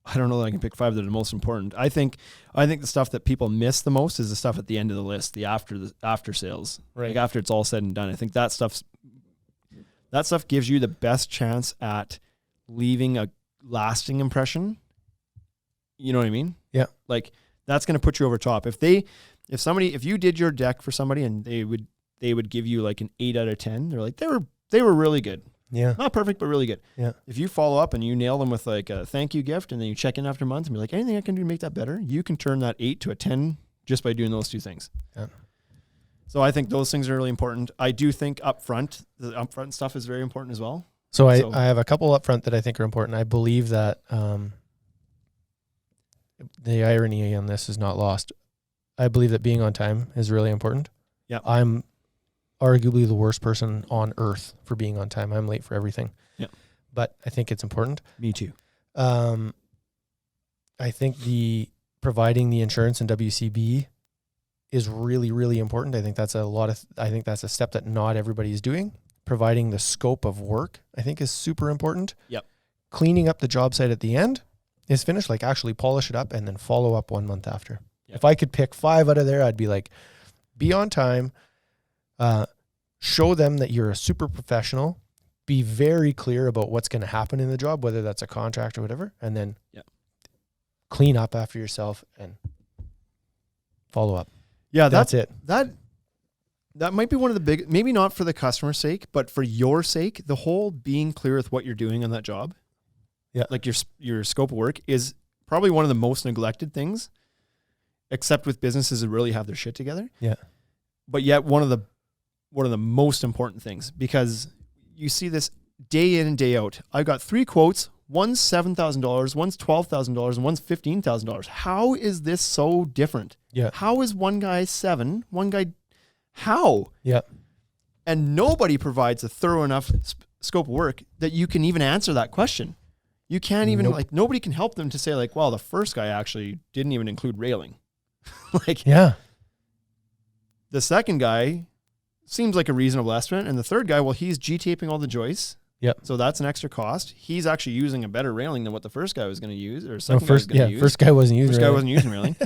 I don't know that I can pick 5 that are the most important. I think the stuff that people miss the most is the stuff at the end of the list, the after sales, Right. like after it's all said and done. I think that stuff gives you the best chance at leaving a lasting impression. You know what I mean? Yeah. Like that's going to put you over top. If you did your deck for somebody and they would give you like an 8 out of 10, they're like, they were really good. Yeah. Not perfect, but really good. Yeah. If you follow up and you nail them with like a thank you gift and then you check in after months and be like, anything I can do to make that better, you can turn that 8 to a 10 just by doing those 2 things. Yeah. So I think those things are really important. I do think the upfront stuff is very important as well. So I have a couple up front that I think are important. I believe that the irony on this is not lost. I believe that being on time is really important. Yeah. I'm arguably the worst person on earth for being on time. I'm late for everything. Yeah. But I think it's important. Me too. I think providing the insurance and WCB is really, really important. I think that's a step that not everybody is doing. Providing the scope of work, I think, is super important. Yep. Cleaning up the job site at the end is finished, like actually polish it up and then follow up 1 month after. Yep. If I could pick 5 out of there, I'd be like, be on time, show them that you're a super professional, be very clear about what's going to happen in the job, whether that's a contract or whatever, and then clean up after yourself and follow up. Yeah, that's it. That might be one of the big, maybe not for the customer's sake, but for your sake, the whole being clear with what you're doing on that job. Yeah. Like your scope of work is probably one of the most neglected things, except with businesses that really have their shit together. Yeah. But yet one of the most important things, because you see this day in and day out. I've got 3 quotes. One's $7,000, one's $12,000, and one's $15,000. How is this so different? Yeah. How is one guy 7, one guy how? Yeah. And nobody provides a thorough enough scope of work that you can even answer that question. You can't even nobody can help them to say like, well, the first guy actually didn't even include railing. The second guy seems like a reasonable estimate. And the third guy, well, he's G-taping all the joists. Yep. So that's an extra cost. He's actually using a better railing than what the first guy was going to use, or second guy was going to use. First guy wasn't using railing.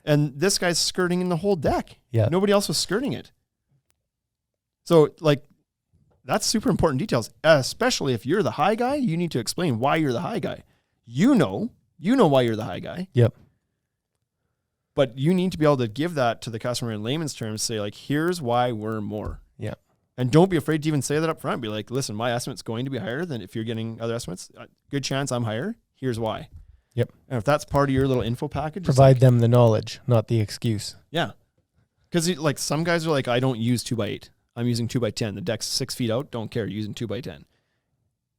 And this guy's skirting in the whole deck. Yeah. Nobody else was skirting it. So like, that's super important details, especially if you're the high guy. You need to explain why you're the high guy. You know why you're the high guy. Yep. But you need to be able to give that to the customer in layman's terms, say like, here's why we're more. Yeah. And don't be afraid to even say that up front. Be like, listen, my estimate's going to be higher than if you're getting other estimates. Good chance I'm higher. Here's why. Yep. And if that's part of your little info package, provide them the knowledge, not the excuse. Yeah. Because like some guys are like, I don't use 2x8. I'm using 2x10. The deck's 6 feet out. Don't care. Using 2x10.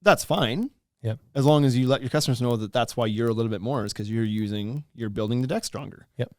That's fine. Yep. As long as you let your customers know that that's why you're a little bit more, is because you're building the deck stronger. Yep.